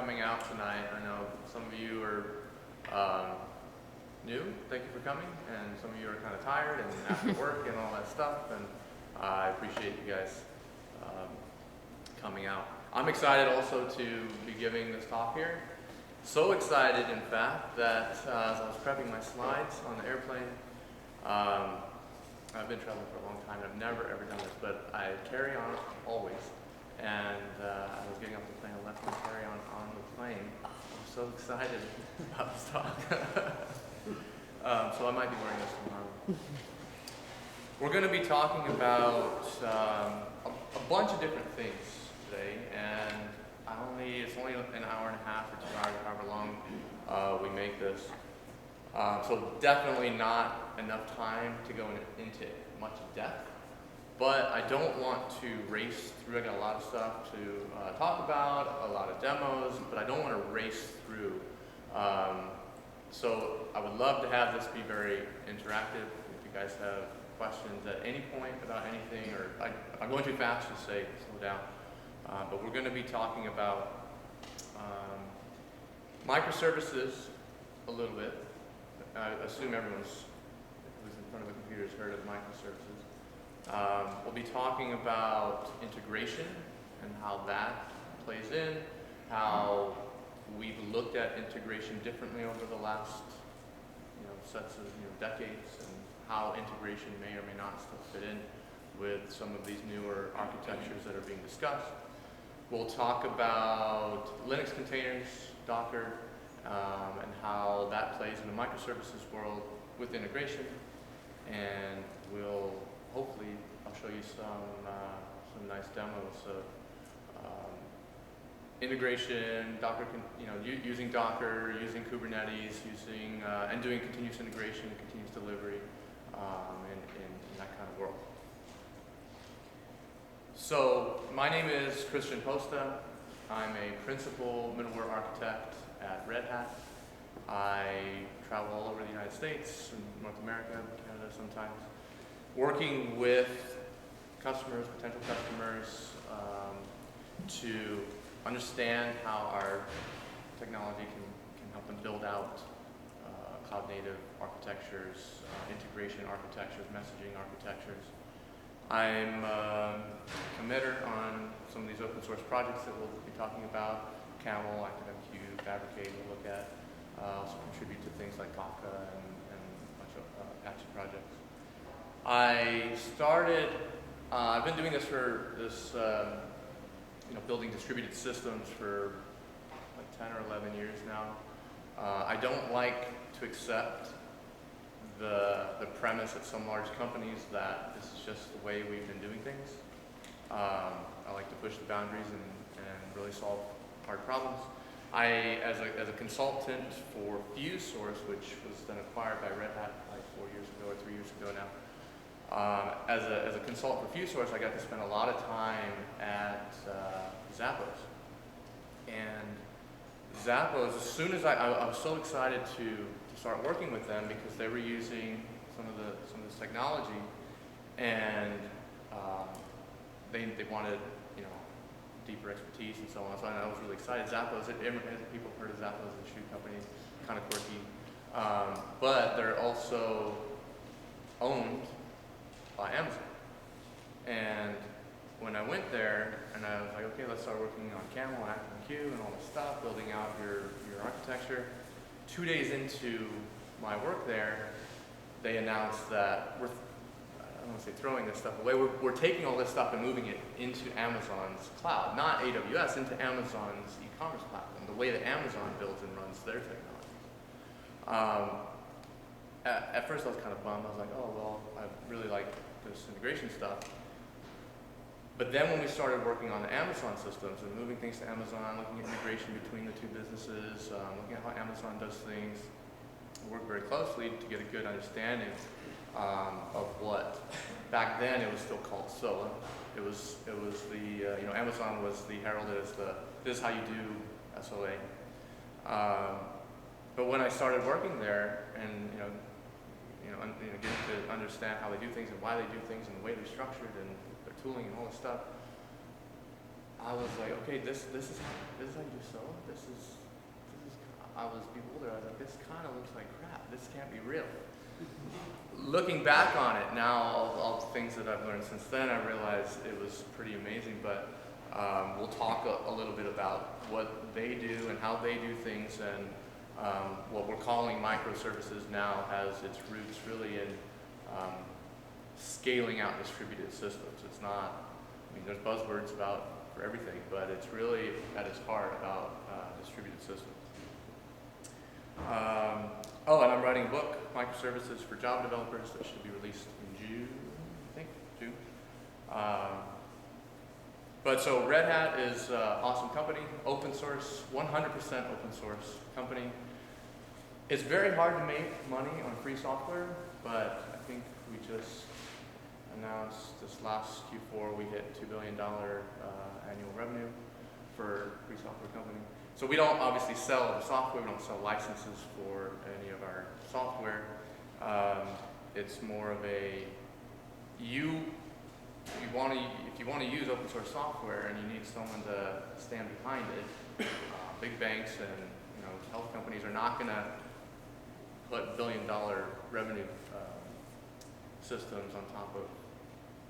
coming out tonight. I know some of you are new, thank you for coming, and some of you are kind of tired and after work and all that stuff, and I appreciate you guys coming out. I'm excited also to be giving this talk here. So excited, in fact, that as I was prepping my slides on the airplane, I've been traveling for a long time, and I've never ever done this, but I carry on always. And I was getting off the plane, I left my carry on the plane. I'm so excited about this talk. So I might be wearing this tomorrow. We're going to be talking about a bunch of different things today, and it's only an hour and a half or 2 hours, however long we make this. So definitely not enough time to go into much depth. But I don't want to race through. I got a lot of stuff to talk about, a lot of demos, but I don't want to race through. So I would love to have this be very interactive. If you guys have questions at any point about anything, or if I'm going too fast, just say slow down. But we're going to be talking about microservices a little bit. I assume everyone's who's in front of a computer has heard of microservices. We'll be talking about integration and how that plays in, how we've looked at integration differently over the last sets of decades, and how integration may or may not still fit in with some of these newer architectures that are being discussed. We'll talk about Linux containers, Docker, and how that plays in the microservices world with integration, and hopefully I'll show you some nice demos of integration, Docker, using Docker, using Kubernetes, and doing continuous integration, continuous delivery, in that kind of world. So my name is Christian Posta. I'm a principal middleware architect at Red Hat. I travel all over the United States and North America, Canada sometimes, working with customers, potential customers, to understand how our technology can help them build out cloud-native architectures, integration architectures, messaging architectures. I'm a committer on some of these open source projects that we'll be talking about. Camel, ActiveMQ, Fabricate, we'll look at. Also contribute to things like Kafka and a bunch of Apache projects. I've been doing this building distributed systems for like 10 or 11 years now. I don't like to accept the premise at some large companies that this is just the way we've been doing things. I like to push the boundaries and really solve hard problems. As a consultant for FuseSource, which was then acquired by Red Hat like 4 years ago or 3 years ago now, as a consultant for FuseSource, I got to spend a lot of time at Zappos. And Zappos, as soon as I was so excited to start working with them because they were using some of this technology, and they wanted deeper expertise and so on. So I was really excited. Zappos, people have heard of Zappos, the shoe company, kind of quirky, but they're also owned by Amazon. And when I went there, and I was like, okay, let's start working on Camel and ActiveMQ and all this stuff, building out your architecture. 2 days into my work there, they announced that I don't want to say throwing this stuff away, we're taking all this stuff and moving it into Amazon's cloud, not AWS, into Amazon's e-commerce platform, the way that Amazon builds and runs their technology. At first I was kind of bummed. I was like, oh, well, I really like this integration stuff. But then when we started working on the Amazon systems and moving things to Amazon, looking at integration between the two businesses, looking at how Amazon does things, we worked very closely to get a good understanding of what, back then it was still called SOA. It was the, Amazon was heralded as this is how you do SOA. But when I started working there and, getting to understand how they do things and why they do things and the way they're structured and their tooling and all this stuff, I was like, okay, this is how you do SOA. This is I was bewildered. I was like, this kind of looks like crap. This can't be real. Looking back on it now, all the things that I've learned since then, I realized it was pretty amazing. But we'll talk a little bit about what they do and how they do things, and what we're calling microservices now has its roots really in scaling out distributed systems. It's not, I mean, there's buzzwords for everything, but it's really at its heart about distributed systems. Oh, and I'm writing a book, Microservices for Java Developers, that should be released in June, I think, June. But so Red Hat is an awesome company, open source, 100% open source company. It's very hard to make money on free software, but I think we just announced this last Q4 we hit $2 billion annual revenue for free software company. So we don't obviously sell the software, we don't sell licenses for any of our software. It's more of a, if you want to use open source software and you need someone to stand behind it, big banks and health companies are not going to put billion-dollar revenue systems on top of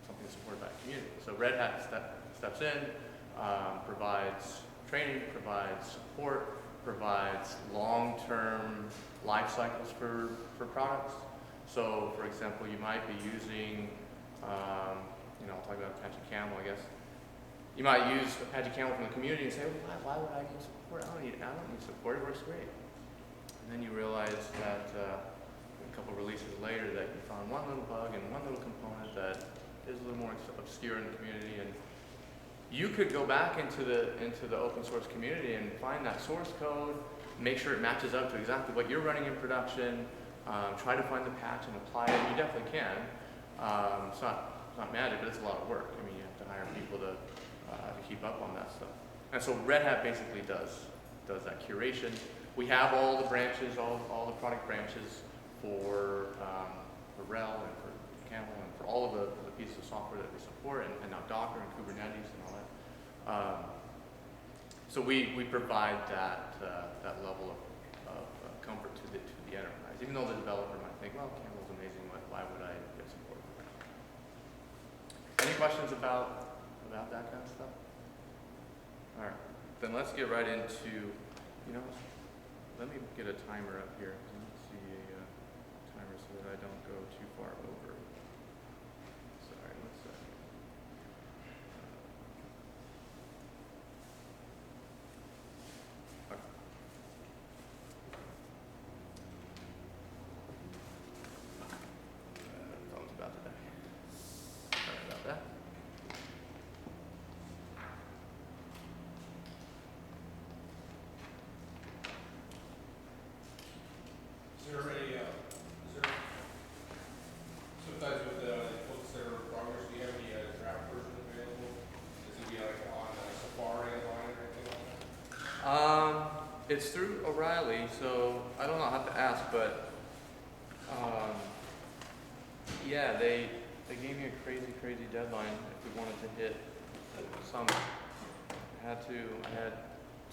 something supported by a community. So Red Hat steps in, provides training, provides support, provides long-term life cycles for products. So, for example, you might be using, I'll talk about Apache Camel, I guess. You might use Apache Camel from the community and say, well, why would I need support? I don't need support, it works great. And then you realize that a couple releases later that you found one little bug and one little component that is a little more obscure in the community, and you could go back into the open source community and find that source code, make sure it matches up to exactly what you're running in production, try to find the patch and apply it. You definitely can. It's not magic, but it's a lot of work. I mean, you have to hire people to keep up on that stuff. And so Red Hat basically does that curation. We have all the branches, all the product branches for RHEL and for Camel and for all of the pieces of software that we support, and now Docker and Kubernetes and all that. So we provide that level of comfort to the enterprise, even though the developer might think, well, Camel's amazing, why would I get support for that? Any questions about that kind of stuff? All right, then let's get right into, let me get a timer up here. I don't see a timer so that I don't go too far over. Sorry, one second. Okay. Phone's about to die. Sorry about that. Sometimes with the books that are in progress, do you have any draft version available? Is it like on Safari online or anything like that? It's through O'Reilly, so I don't know, I'll have to ask, but yeah, they gave me a crazy deadline if we wanted to hit Summit. I had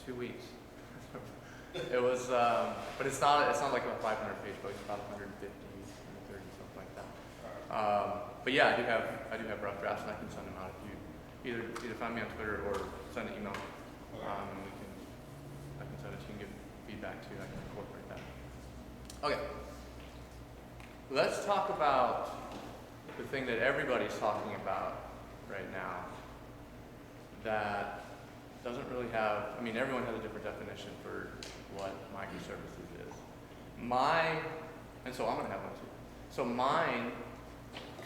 2 weeks. It was, but it's not like a 500-page book. It's about 150, 130, something like that. But yeah, I do have rough drafts, and I can send them out if you either find me on Twitter or send an email, and I can send it to you and give feedback to you. I can incorporate that. Okay, let's talk about the thing that everybody's talking about right now. That doesn't really have, I mean, everyone has a different definition for what microservices is. And so I'm going to have one too. So mine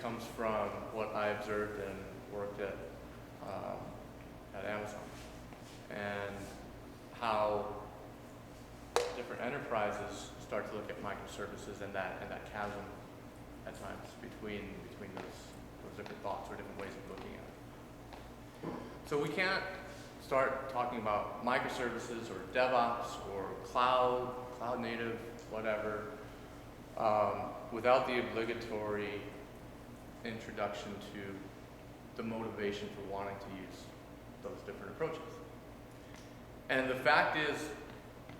comes from what I observed and worked at Amazon, and how different enterprises start to look at microservices and that chasm at times between those different thoughts or different ways of looking at it. So we can't start talking about microservices or DevOps or cloud native, whatever, without the obligatory introduction to the motivation for wanting to use those different approaches. And the fact is,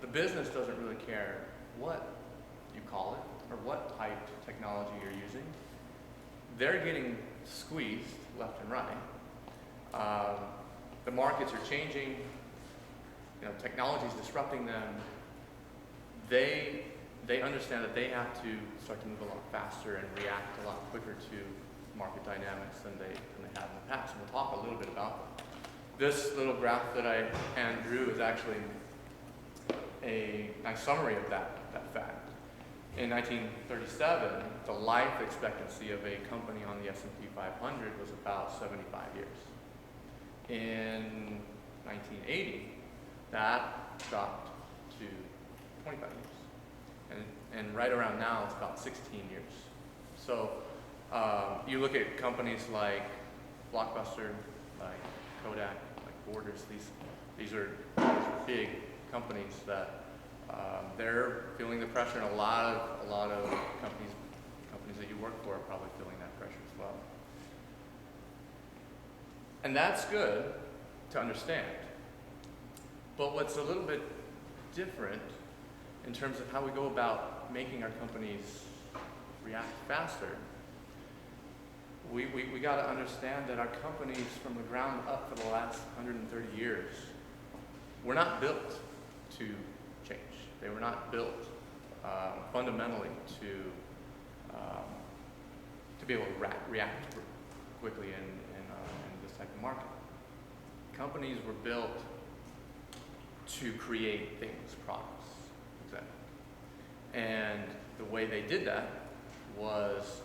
the business doesn't really care what you call it or what type of technology you're using. They're getting squeezed left and right. The markets are changing. Technology is disrupting them. They understand that they have to start to move a lot faster and react a lot quicker to market dynamics than they have in the past. And we'll talk a little bit about them. This little graph that I hand drew is actually a nice summary of that fact. In 1937, the life expectancy of a company on the S&P 500 was about 75 years. In 1980, that dropped to 25 years. And right around now, it's about 16 years. So you look at companies like Blockbuster, like Kodak, like Borders, these are big companies that they're feeling the pressure, and a lot of companies that you work for are probably feeling that pressure as well. And that's good to understand. But what's a little bit different in terms of how we go about making our companies react faster, we got to understand that our companies from the ground up for the last 130 years were not built to change. They were not built fundamentally to be able to react quickly in this type of market. Companies were built to create things, products, exactly. And the way they did that was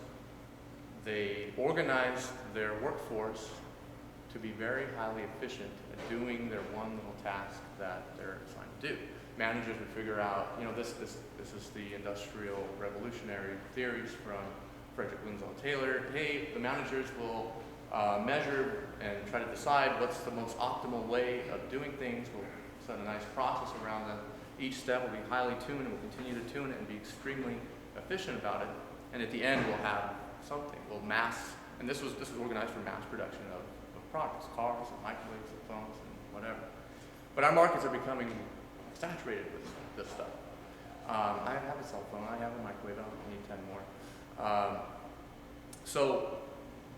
they organized their workforce to be very highly efficient at doing their one little task that they're assigned to do. Managers would figure out, this is the industrial revolutionary theories from Frederick Winslow Taylor. Hey, the managers will measure and try to decide what's the most optimal way of doing things. We'll set a nice process around them. Each step will be highly tuned, and we'll continue to tune it and be extremely efficient about it. And at the end, we'll have something. We'll mass, and this was organized for mass production of products, cars, and microwaves, and phones, and whatever. But our markets are becoming saturated with this stuff. I have a cell phone. I have a microwave. I don't need 10 more. So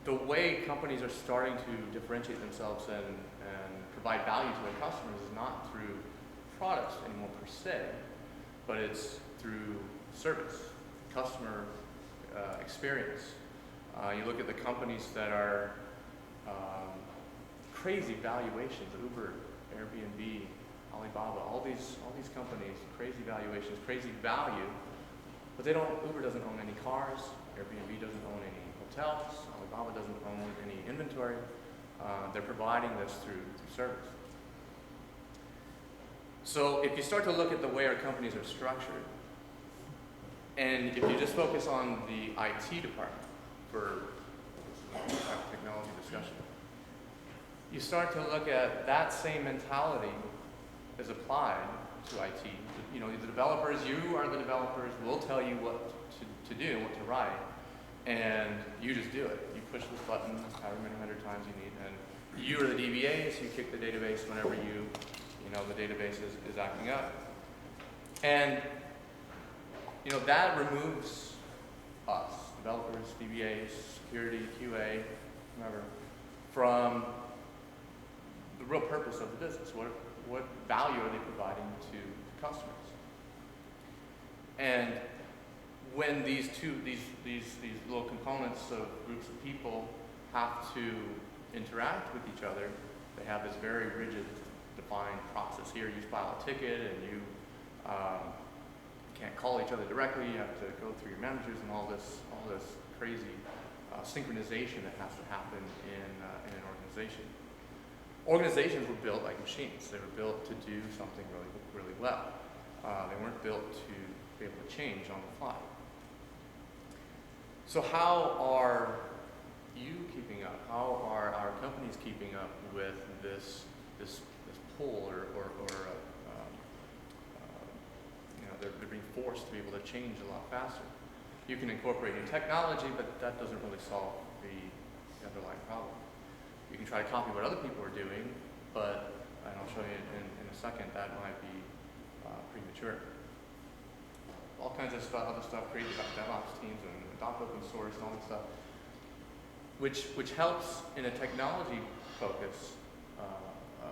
the way companies are starting to differentiate themselves and provide value to their customers is not through products anymore per se, but it's through service, customer experience. You look at the companies that are crazy valuations, Uber, Airbnb, Alibaba, all these companies, crazy valuations, crazy value, but Uber doesn't own any cars, Airbnb doesn't own any hotels, Alibaba doesn't own any inventory. They're providing this through service. So if you start to look at the way our companies are structured, and if you just focus on the IT department for technology discussion, you start to look at that same mentality is applied to IT. The developers, you are the developers, we'll tell you what to do, what to write, and you just do it. You push this button however many hundred times you need, and you are the DBA, so you kick the database whenever the database is acting up. And that removes us, developers, DBAs, security, QA, whatever, from the real purpose of the business. What value are they providing to customers? And when these little components of groups of people have to interact with each other, they have this very rigid, defined process. Here, you file a ticket, and you can't call each other directly. You have to go through your managers and all this crazy synchronization that has to happen in an organization. Organizations were built like machines. They were built to do something really, really well. They weren't built to be able to change on the fly. So how are you keeping up? How are our companies keeping up with this pull, or they're being forced to be able to change a lot faster? You can incorporate new technology, but that doesn't really solve the underlying problem. You can try to copy what other people are doing, but, and I'll show you in a second, that might be premature. Sure. All kinds of stuff, other stuff created by DevOps teams and adopt open source and all that stuff, which helps in a technology focus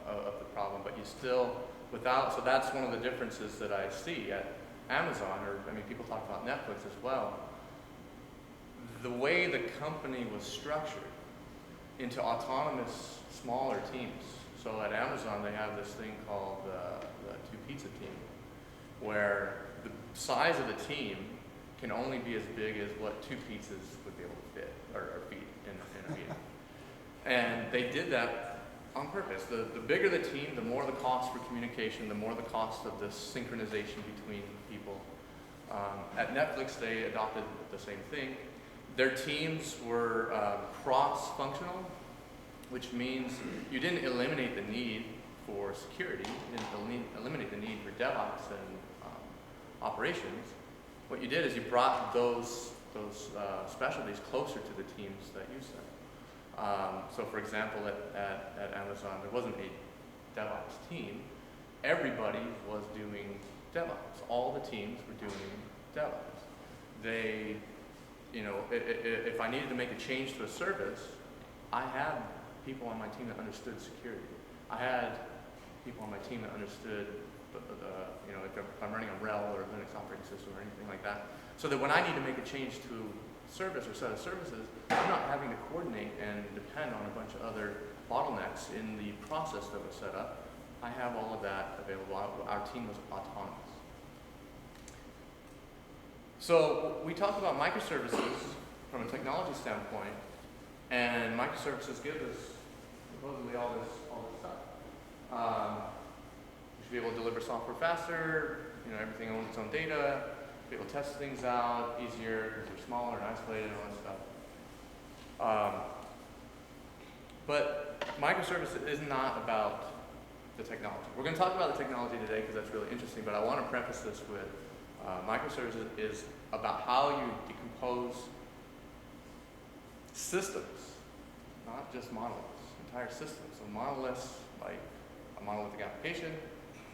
of the problem, but you still, so that's one of the differences that I see at Amazon, or I mean, people talk about Netflix as well. The way the company was structured into autonomous, smaller teams. So at Amazon, they have this thing called the two-pizza team, where the size of the team can only be as big as what 2 pizzas would be able to fit, or feed in a meeting. And they did that on purpose. The bigger the team, the more the cost for communication, the more the cost of the synchronization between people. At Netflix, they adopted the same thing. Their teams were cross-functional, which means you didn't eliminate the need for security, you didn't eliminate the need for DevOps and operations. What you did is you brought those specialties closer to the teams that use them. So for example, at Amazon, there wasn't a DevOps team. Everybody was doing DevOps. All the teams were doing DevOps. They, if I needed to make a change to a service, I had people on my team that understood security. I had people on my team that understood if I'm running a RHEL or a Linux operating system or anything like that, so that when I need to make a change to service or set of services, I'm not having to coordinate and depend on a bunch of other bottlenecks in the process that was set up. I have all of that available. Our team was autonomous. So we talk about microservices from a technology standpoint, and microservices give us supposedly all this stuff. We should be able to deliver software faster, everything owns its own data, be able to test things out easier because they're smaller and isolated and all that stuff. But microservices is not about the technology. We're going to talk about the technology today because that's really interesting, but I want to preface this with microservices is about how you decompose systems, not just monoliths, entire systems. So monoliths, like a monolithic application,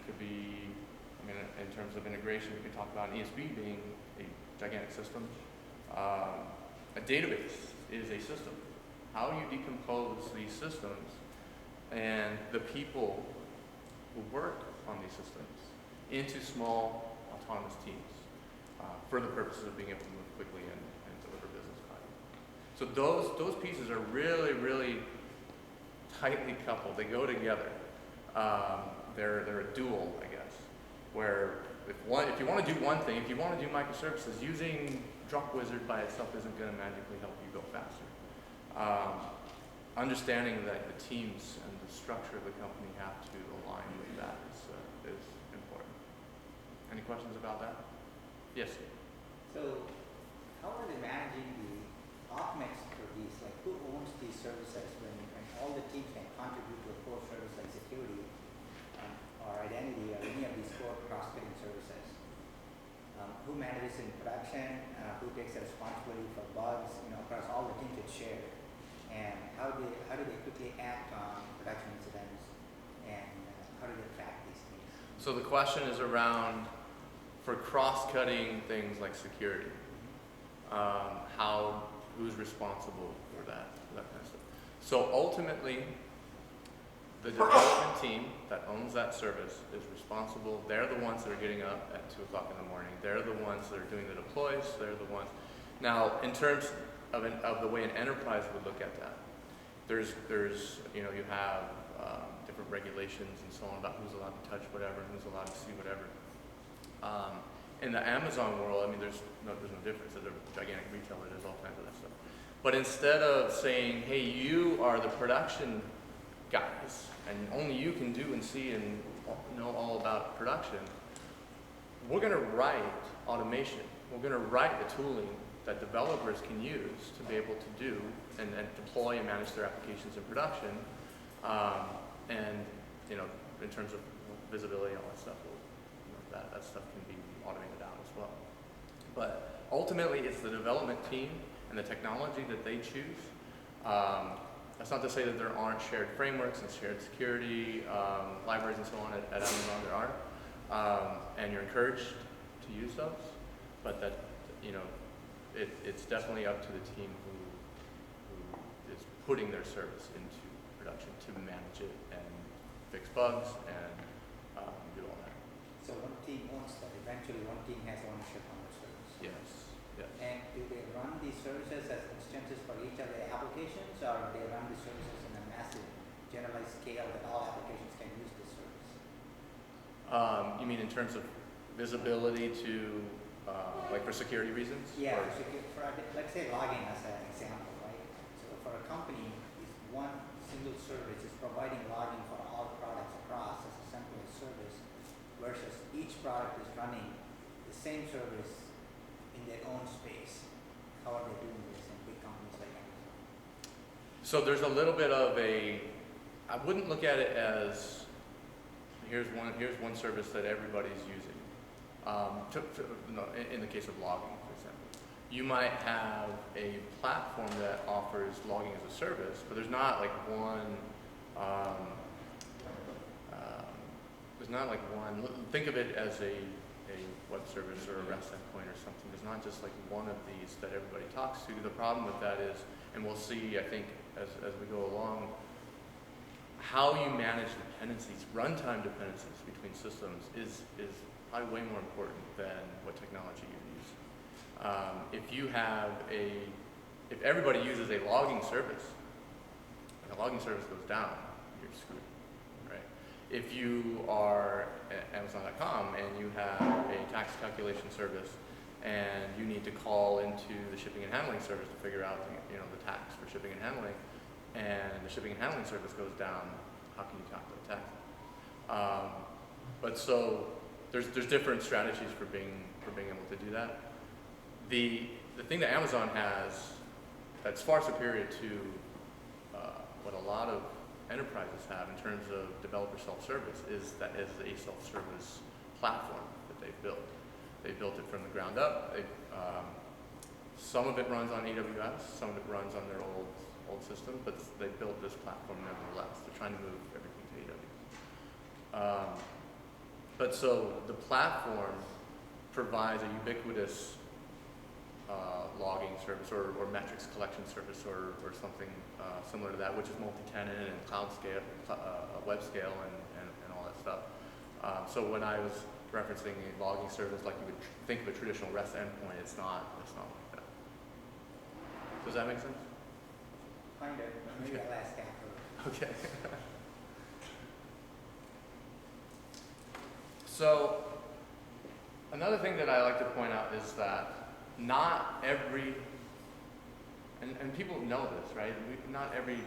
could be, in terms of integration, we could talk about an ESB being a gigantic system. A database is a system. How you decompose these systems and the people who work on these systems into small autonomous teams for the purposes of being able to move quickly and deliver business value. So those pieces are really, really tightly coupled. They go together. They're a dual, I guess, where if you want to do one thing, if you want to do microservices, using Dropwizard by itself isn't going to magically help you go faster. Understanding that the teams and the structure of the company have to align with that is important. Any questions about that? Yes. So, how are they managing the optics for these? Like, who owns these services when all the teams can contribute to a core service like security or identity or any of these core cross-cutting services? Who manages in production? Who takes the responsibility for bugs? Across all the teams it's shared. And how do they quickly act on production incidents? And how do they track these things? So the question is around, for cross-cutting things like security, who's responsible for that kind of stuff. So ultimately, the development team that owns that service is responsible. They're the ones that are getting up at 2 o'clock in the morning. They're the ones that are doing the deploys. They're the ones. Now, in terms of the way an enterprise would look at that, there's you have different regulations and so on about who's allowed to touch whatever, who's allowed to see whatever. In the Amazon world, there's no difference. There's a gigantic retailer. There's all kinds of that stuff. But instead of saying, hey, you are the production guys, and only you can do and see and know all about production, we're going to write automation. We're going to write the tooling that developers can use to be able to do and deploy and manage their applications in production. In terms of visibility, all that stuff, that stuff can be automated out as well. But ultimately, it's the development team and the technology that they choose. That's not to say that there aren't shared frameworks and shared security libraries and so on at Amazon. There are. and you're encouraged to use those, but that, you know, it's definitely up to the team who is putting their service into production to manage it and fix bugs and do all that. So one team owns that. Eventually, one team has ownership on the service. Yes, yes. And do they run these services as instances for each of the applications, or do they run the services in a massive generalized scale that all applications can use this service? You mean in terms of visibility to, like for security reasons? Yeah, Or- let's say logging as an example, right? So for a company, is one single service is providing logging for all products across as a centralized service, versus each product is running the same service in their own space. How are they doing this in big companies like Amazon? So there's a little bit of I wouldn't look at it as, here's one service that everybody's using. In the case of logging, for example, you might have a platform that offers logging as a service, but there's not like one. There's not like one. Think of it as a web service or a REST endpoint or something. There's not just like one of these that everybody talks to. The problem with that is, and we'll see, I think, as we go along, how you manage dependencies, runtime dependencies between systems is probably way more important than what technology you use. If everybody uses a logging service, and the logging service goes down, you're screwed, right? If you are at Amazon.com and you have a tax calculation service and you need to call into the shipping and handling service to figure out the tax for shipping and handling, and the shipping and handling service goes down, how can you calculate tax? But so there's different strategies for being able to do that. The thing that Amazon has that's far superior to what a lot of enterprises have in terms of developer self-service is a self-service platform that they've built. They built it from the ground up. Some of it runs on AWS, some of it runs on their old system, but they built this platform nevertheless. They're trying to move everything to AWS. But so the platform provides a ubiquitous logging service or metrics collection service or something similar to that, which is multi-tenant and cloud scale, web scale, and all that stuff. So when I was referencing a logging service like you would think of a traditional REST endpoint, it's not like that. Does that make sense? Kind of. Maybe I'll ask after. Okay. So another thing that I like to point out is that not every, and people know this, right? Not every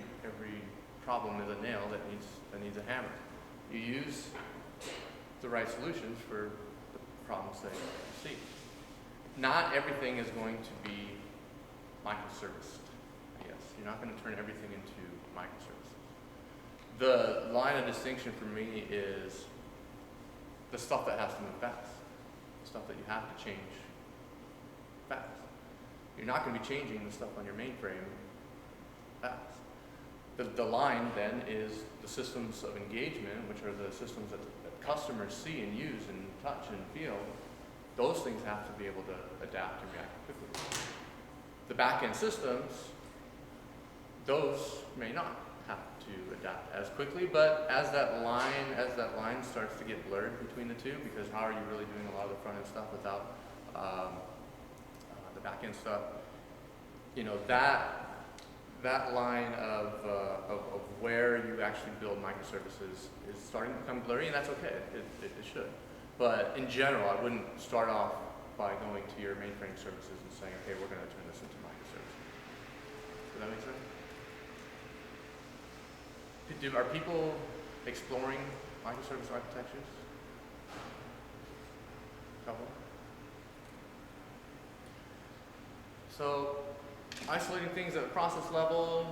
problem is a nail that needs a hammer. You use the right solutions for the problems that you see. Not everything is going to be microserviced, I guess. You're not going to turn everything into microservices. The line of distinction for me is the stuff that has to move fast, the stuff that you have to change fast. You're not going to be changing the stuff on your mainframe fast. The line then is the systems of engagement, which are the systems that customers see and use and touch and feel. Those things have to be able to adapt and react quickly. The back-end systems, those may not have to adapt as quickly, but as that line starts to get blurred between the two, because how are you really doing a lot of the front-end stuff without the back-end stuff? That line of where you actually build microservices is starting to become blurry, and that's okay. It should. But in general, I wouldn't start off by going to your mainframe services and saying, okay, we're going to turn this into microservices. Does that make sense? Are people exploring microservice architectures? Couple? So, isolating things at a process level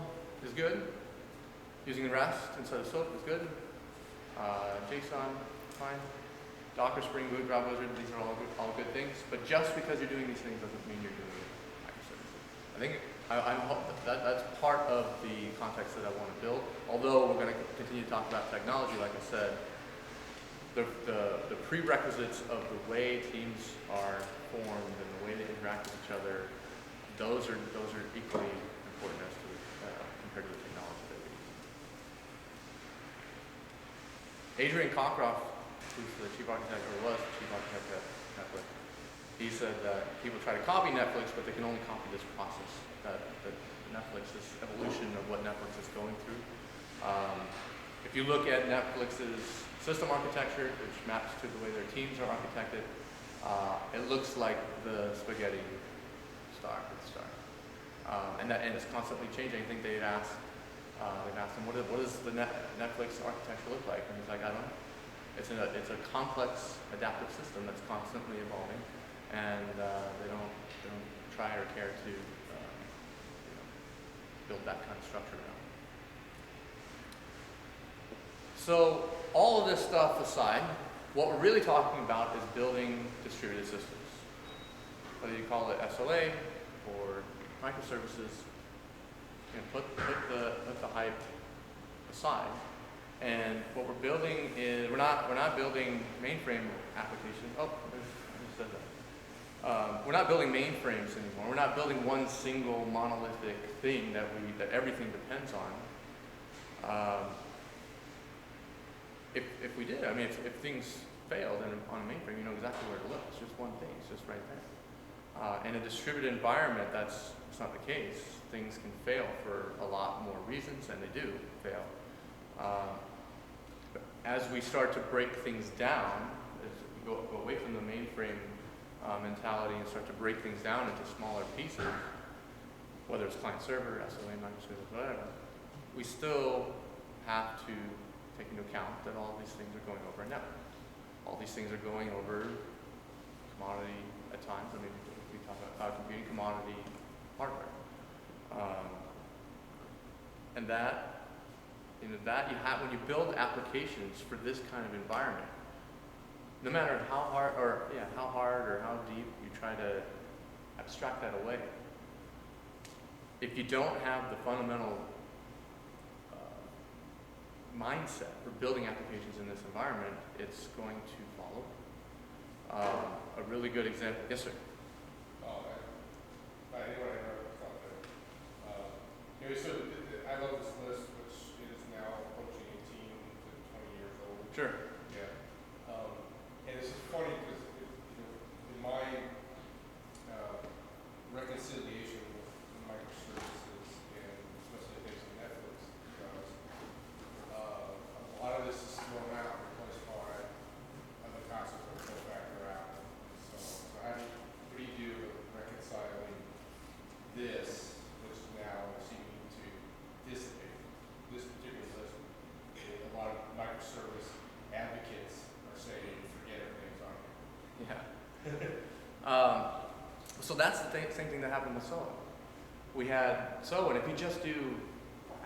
is good. Using REST instead of SOAP is good. JSON, fine. Docker, Spring Boot, Route Wizard, these are all good things. But just because you're doing these things doesn't mean you're doing microservices. I think that's part of the context that I want to build. Although we're going to continue to talk about technology, like I said, the prerequisites of the way teams are formed and the way they interact with each other, those are equally important as to compared to the technology that we use. Adrian Cockcroft, who's the chief architect, or was the chief architect at Netflix, he said that people try to copy Netflix, but they can only copy this process, that Netflix, this evolution of what Netflix is going through. If you look at Netflix's system architecture, which maps to the way their teams are architected, it looks like the spaghetti star with the star. And it's constantly changing. I think they've asked him, what does the Netflix architecture look like? And he's like, I don't know. It's a complex adaptive system that's constantly evolving, and they don't try or care to build that kind of structure around. So all of this stuff aside, what we're really talking about is building distributed systems. Whether you call it SLA or microservices, put the hype aside. And what we're building is we're not building mainframe applications. Oh, I just said that. We're not building mainframes anymore. We're not building one single monolithic thing that everything depends on. If we did, I mean, if things failed on a mainframe, you know exactly where to look. It's just one thing. It's just right there. In a distributed environment, it's not the case. Things can fail for a lot more reasons, and they do fail. As we start to break things down, as we go away from the mainframe mentality and start to break things down into smaller pieces, whether it's client-server, SLA, microservice, whatever, we still have to take into account that all these things are going over a network. All these things are going over commodity at times. I mean, if we talk about cloud computing, commodity hardware. And that you have when you build applications for this kind of environment, no matter how hard or how deep you try to abstract that away, if you don't have the fundamental mindset for building applications in this environment, it's going to follow. A really good example. Yes, sir. I didn't want to interrupt something. So I love this list, which is now approaching 18 to 20 years old. Sure. Yeah. And this is funny because in my reconciliation with microservices and especially things in Netflix, because a lot of this is thrown out and replaced by other concepts of full-factor app. So how do you do reconciling this, which now is seeming to dissipate this particular list? A lot of microservice advocates are saying forget everything's on here. Yeah. So that's the same thing that happened with SOA. We had SOA, and if you just do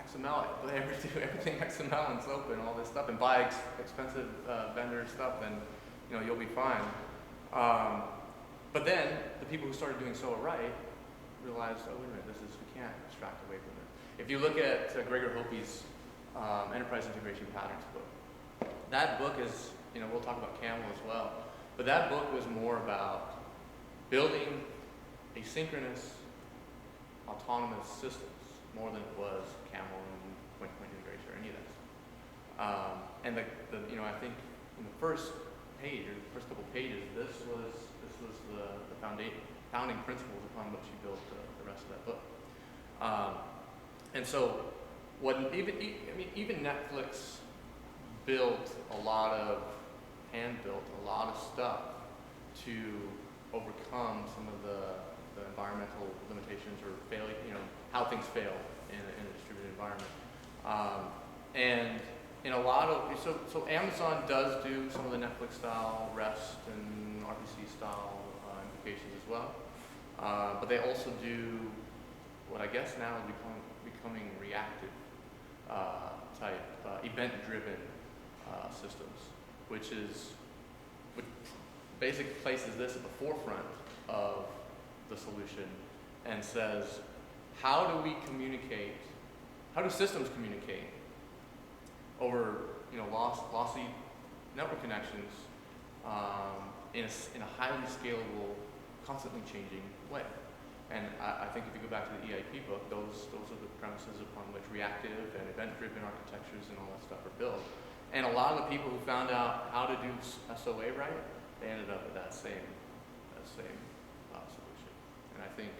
XML, everything XML and SOAP and all this stuff, and buy expensive vendor stuff, then you'll be fine. But then the people who started doing SOA right realized, oh wait a minute, we can't abstract away from it. If you look at Gregor Hope's Enterprise Integration Patterns book, that book is, we'll talk about Camel as well, but that book was more about building asynchronous, autonomous systems more than it was Camel and point-to-point integration or any of this. And I think in the first page or the first couple pages, this was the founding principles upon which he built the rest of that book. And so, even Netflix built hand-built a lot of stuff to overcome some of the environmental limitations or failure, how things fail in a distributed environment. And in a lot of, so Amazon does do some of the Netflix style REST and RPC style implications as well. But they also do what I guess now is becoming reactive type event-driven systems, which basically places this at the forefront of the solution and says, how do systems communicate over lossy network connections in a highly scalable, constantly changing way. And I think if you go back to the EIP book, those are the premises upon which reactive and event-driven architectures and all that stuff are built. And a lot of the people who found out how to do SOA right, they ended up with that same solution. And I think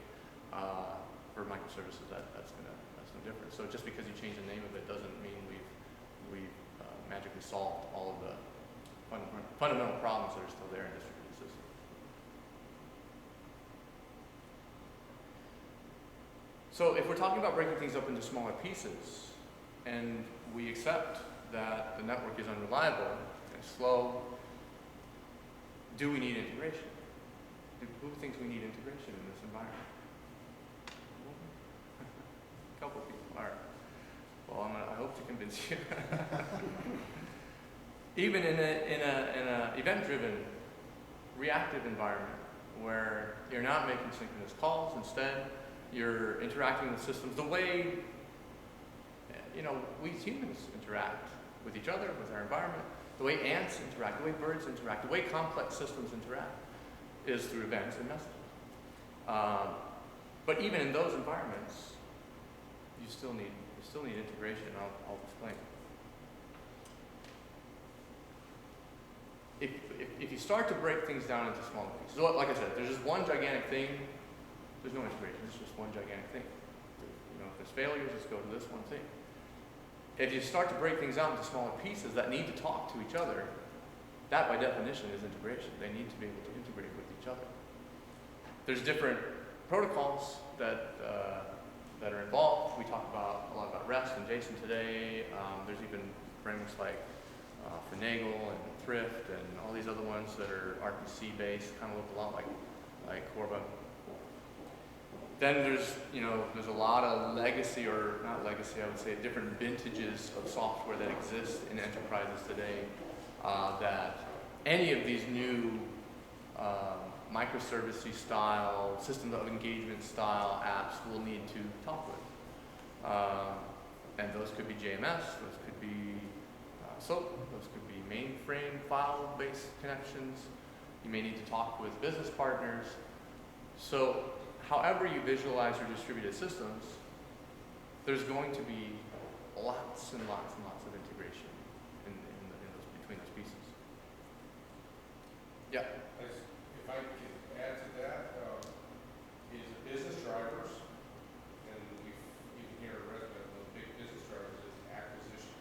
for microservices, that's no different. So just because you change the name of it doesn't mean we've magically solved all of the fundamental problems that are still there in distributed systems. So if we're talking about breaking things up into smaller pieces, and we accept that the network is unreliable and slow, do we need integration? Who thinks we need integration in this environment? A couple people. All right. Well, I hope to convince you. Even in a event-driven, reactive environment where you're not making synchronous calls, instead you're interacting with systems the way we humans interact with each other, with our environment, the way ants interact, the way birds interact, the way complex systems interact is through events and messages. But even in those environments, you still need integration. I'll explain. If you start to break things down into smaller pieces, so like I said, there's just one gigantic thing. There's no integration. It's just one gigantic thing. If there's failures, just go to this one thing. If you start to break things out into smaller pieces that need to talk to each other, that by definition is integration. They need to be able to integrate with each other. There's different protocols that are involved. We talk a lot about REST and JSON today. There's even frameworks like Finagle and Thrift and all these other ones that are RPC based, kind of look a lot like Corba. Then there's a lot of legacy, or not legacy, I would say different vintages of software that exist in enterprises today that any of these new microservice style, system of engagement style apps will need to talk with. And those could be JMS, those could be SOAP, those could be mainframe file-based connections. You may need to talk with business partners. So however you visualize your distributed systems, there's going to be lots and lots and lots of integration between those pieces. Yeah. If I could add to that, is business drivers, and you can hear a resident of the big business drivers is acquisition.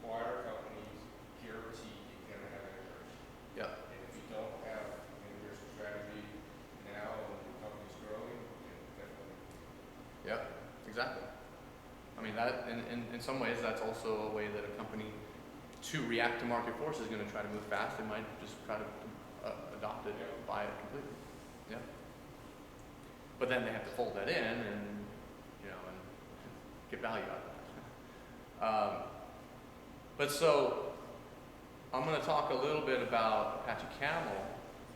Acquire companies, guarantee you're going to have integration. Yeah. And if you don't have an integration strategy now and the company's growing, it definitely. Yeah, exactly. I mean, that in some ways, that's also a way that a company, to react to market forces, is going to try to move fast. They might just try to adopt it, buy it completely. Yeah. But then they have to fold that in and get value out of that. But so I'm going to talk a little bit about Apache Camel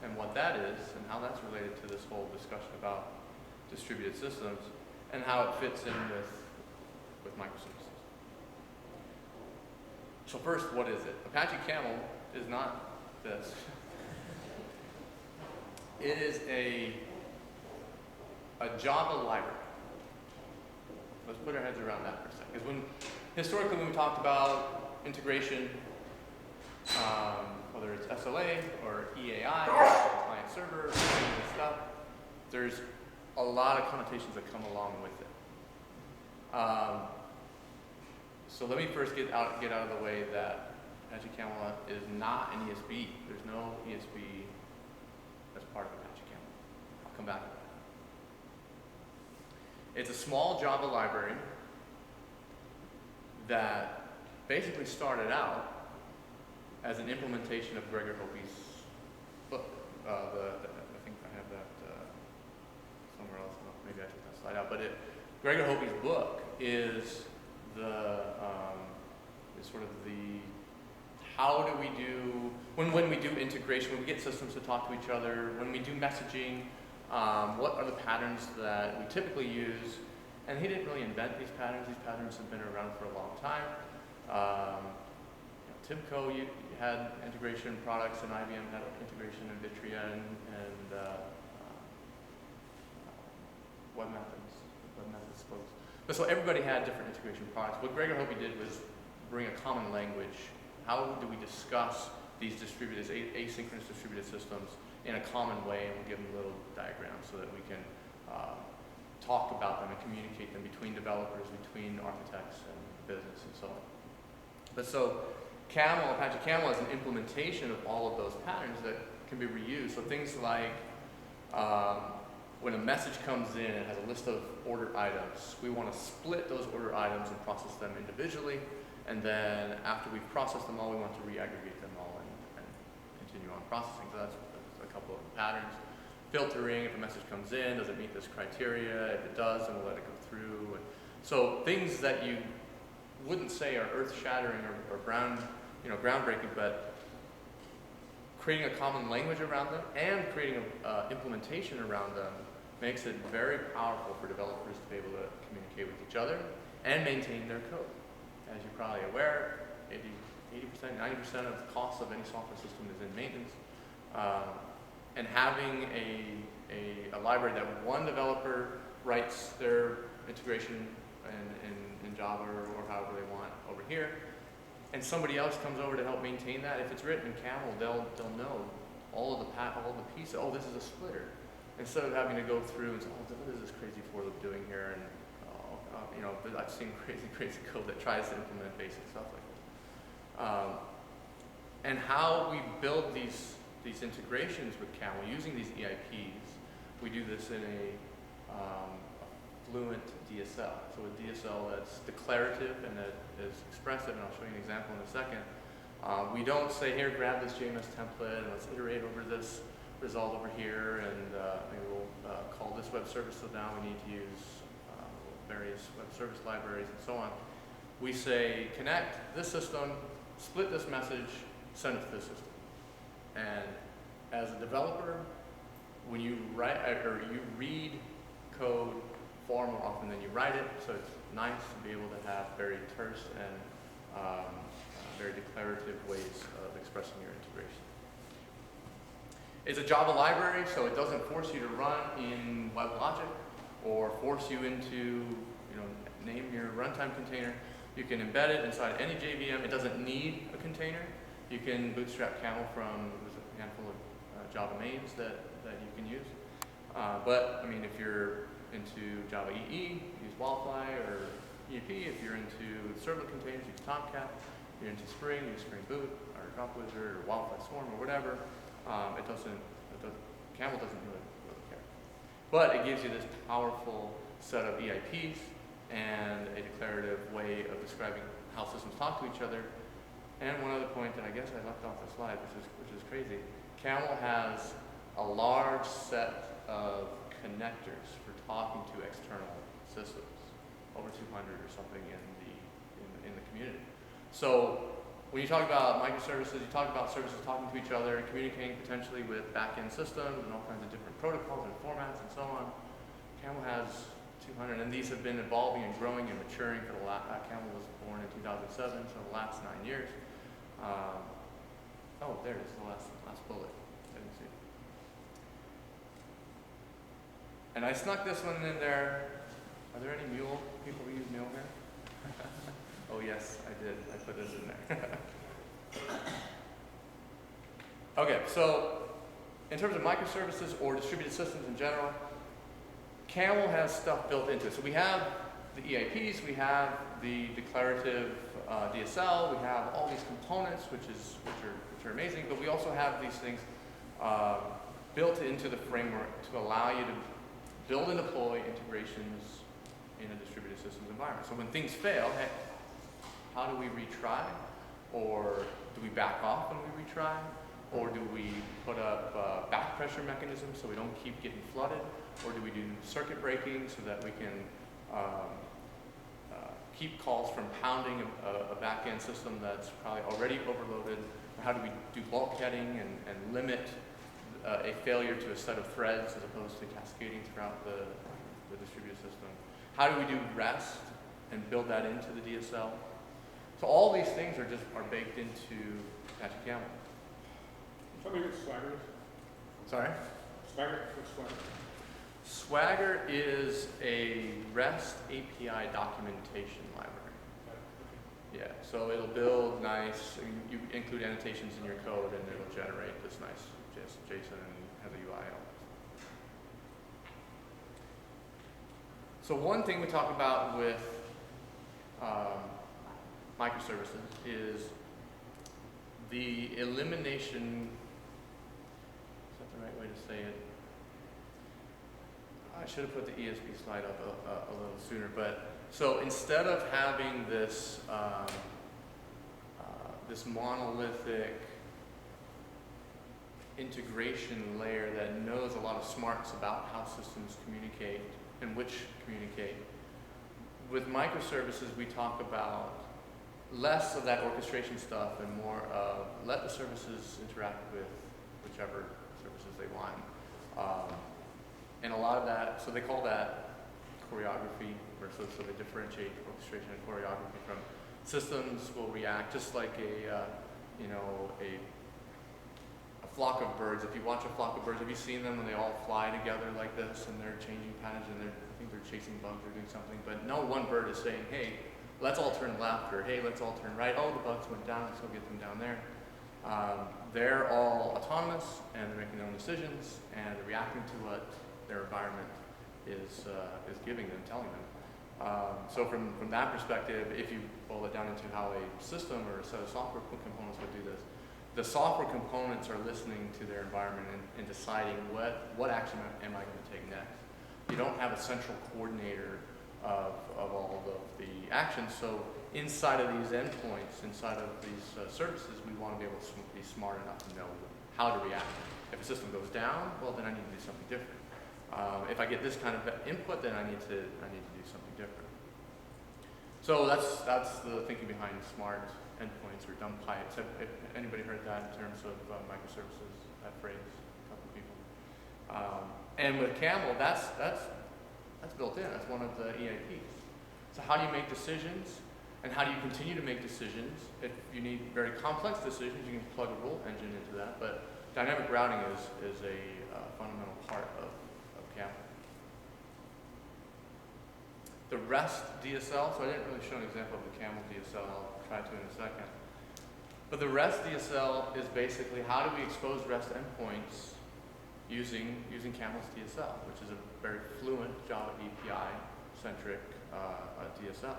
and what that is and how that's related to this whole discussion about distributed systems and how it fits in with microservices. So first, what is it? Apache Camel is not this. It is a Java library. Let's put our heads around that for a second. Because historically when we talked about integration, whether it's SLA or EAI, or client server, or any of this stuff, there's a lot of connotations that come along with it. So let me first get out of the way that Apache Camel is not an ESB. There's no ESB as part of Apache Camel. I'll come back to that. It's a small Java library that basically started out as an implementation of Gregor Hope's book. I think I have that somewhere else. Maybe I took that slide out. But Gregor Hope's book is sort of the how do we do when we do integration, when we get systems to talk to each other, when we do messaging, what are the patterns that we typically use? And he didn't really invent these patterns. These patterns have been around for a long time. Timko You had integration products, and IBM had integration in Vitria and web methods folks. But so everybody had different integration products. What Greg and Hobie did was bring a common language. How do we discuss these distributed, asynchronous distributed systems in a common way, and we'll give them little diagrams so that we can talk about them and communicate them between developers, between architects and business and so on. But so Camel, Apache Camel is an implementation of all of those patterns that can be reused. So things like when a message comes in, it has a list of ordered items. We want to split those ordered items and process them individually. And then after we've processed them all, we want to re-aggregate them all and continue on processing. So that's a couple of patterns. Filtering, if a message comes in, does it meet this criteria? If it does, then we'll let it go through. And so things that you wouldn't say are earth-shattering or groundbreaking, but creating a common language around them and creating an implementation around them makes it very powerful for developers to be able to communicate with each other and maintain their code. As you're probably aware, 80%, 90% of the cost of any software system is in maintenance. And having a library that one developer writes their integration in Java or however they want over here, and somebody else comes over to help maintain that. If it's written in Camel, they'll know all of the pieces. Oh, this is a splitter. Instead of having to go through and say, oh, what is this crazy for loop doing here? And I've seen crazy code that tries to implement basic stuff like this. And how we build these integrations with Camel using these EIPs, we do this in a fluent DSL. So a DSL that's declarative and that is expressive, and I'll show you an example in a second. We don't say, here, grab this JMS template and let's iterate over this result over here, and maybe we'll call this web service, so now we need to use various web service libraries and so on. We say, connect this system, split this message, send it to this system. And as a developer, when you write or you read code far more often than you write it, so it's nice to be able to have very terse and very declarative ways of expressing your integration. It's a Java library, so it doesn't force you to run in WebLogic or force you into, name your runtime container. You can embed it inside any JVM. It doesn't need a container. You can bootstrap Camel from a handful of Java mains that you can use. But, I mean, if you're into Java EE, use Wildfly or EEP. If you're into servlet containers, use Tomcat. If you're into Spring, use Spring Boot or Drop Wizard or Wildfly Swarm or whatever. Camel doesn't really care. But it gives you this powerful set of EIPs and a declarative way of describing how systems talk to each other. And one other point that I guess I left off the slide, which is crazy. Camel has a large set of connectors for talking to external systems, over 200 or something in the community. So when you talk about microservices, you talk about services talking to each other and communicating potentially with back-end systems and all kinds of different protocols and formats and so on. Camel has 200, and these have been evolving and growing and maturing for the last, Camel was born in 2007, so the last 9 years. Oh, there it is, the last bullet. I didn't see it. And I snuck this one in there. Are there any mule people who use mule here? Oh yes, I did. I put this in there. Okay, so in terms of microservices or distributed systems in general, Camel has stuff built into it. So we have the EIPs, we have the declarative DSL, we have all these components, which are amazing, but we also have these things built into the framework to allow you to build and deploy integrations in a distributed systems environment. So when things fail, hey, how do we retry? Or do we back off when we retry? Or do we put up back pressure mechanisms so we don't keep getting flooded? Or do we do circuit breaking so that we can keep calls from pounding a back-end system that's probably already overloaded? Or how do we do bulkheading and limit a failure to a set of threads as opposed to cascading throughout the distributed system? How do we do rest and build that into the DSL? So all these things are baked into Apache Camel. Tell me what Swagger is. Sorry? Swagger? What's Swagger? Swagger is a REST API documentation library. Yeah, so it'll build nice, you include annotations in your code and it'll generate this nice JSON and has a UI element. So one thing we talk about with microservices is the elimination, is that the right way to say it? I should have put the ESP slide up a little sooner, but so instead of having this this monolithic integration layer that knows a lot of smarts about how systems communicate and which communicate, with microservices we talk about less of that orchestration stuff and more of let the services interact with whichever services they want. And a lot of that, so they call that choreography, or so they differentiate orchestration and choreography from systems will react just like a flock of birds. If you watch a flock of birds, have you seen them when they all fly together like this and they're changing patterns and I think they're chasing bugs or doing something, but no one bird is saying, hey, let's all turn left, or hey, let's all turn right. Oh, the bugs went down, let's go get them down there. They're all autonomous and they're making their own decisions and they're reacting to what their environment is giving them, telling them. So from that perspective, if you boil it down into how a system or a set of software components would do this, the software components are listening to their environment and deciding what action am I going to take next. You don't have a central coordinator of all of the actions. So inside of these endpoints, inside of these services, we want to be able to be smart enough to know how to react. If a system goes down, well, then I need to do something different. If I get this kind of input, then I need to do something different. So that's the thinking behind smart endpoints or dumb pipes. Have anybody heard that in terms of microservices? That phrase, a couple of people. And with Camel, that's built in. That's one of the EIPs. So how do you make decisions, and how do you continue to make decisions? If you need very complex decisions, you can plug a rule engine into that. But dynamic routing is a fundamental part of Camel. The REST DSL, so I didn't really show an example of the Camel DSL, I'll try to in a second. But the REST DSL is basically how do we expose REST endpoints using Camel's DSL, which is a very fluent Java API-centric DSL.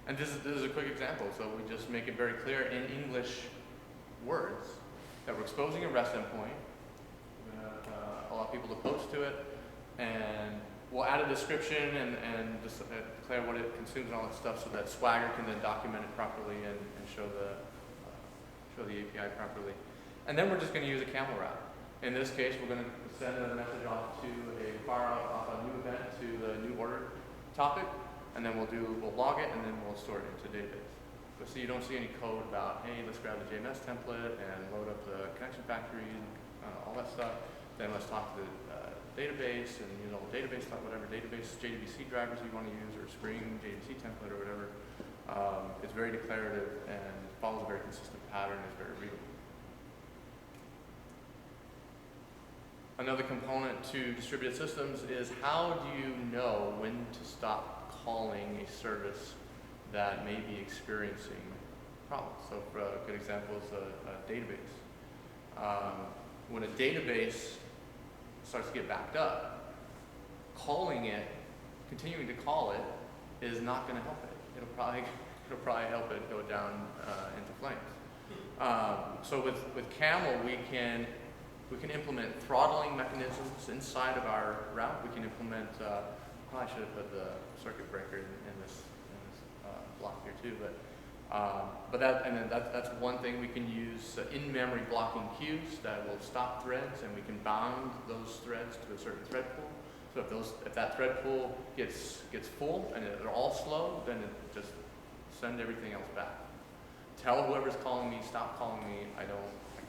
And this is a quick example, so we just make it very clear in English words that we're exposing a REST endpoint. We're going to allow people to post to it, and we'll add a description and just declare what it consumes and all that stuff so that Swagger can then document it properly and show the API properly. And then we're just going to use a Camel route. In this case, we're going to send a message off to fire off a new event to the new order topic, and then we'll log it, and then we'll store it into a database. So you don't see any code about, hey, let's grab the JMS template and load up the connection factory and all that stuff. Then let's talk to the database and use all the database, whatever database JDBC drivers you want to use, or Spring JDBC template or whatever. It's very declarative and follows a very consistent pattern. It's very readable. Another component to distributed systems is how do you know when to stop calling a service that may be experiencing problems? So for a good example is a database. When a database starts to get backed up, calling it, continuing to call it, is not going to help it. It'll probably help it go down into flames. So with Camel, we can implement throttling mechanisms inside of our route. We can implement, I should have put the circuit breaker in this block here too, but that's one thing. We can use in-memory blocking queues that will stop threads, and we can bound those threads to a certain thread pool. So if that thread pool gets full and they're all slow, then it just send everything else back. Tell whoever's calling me, stop calling me. I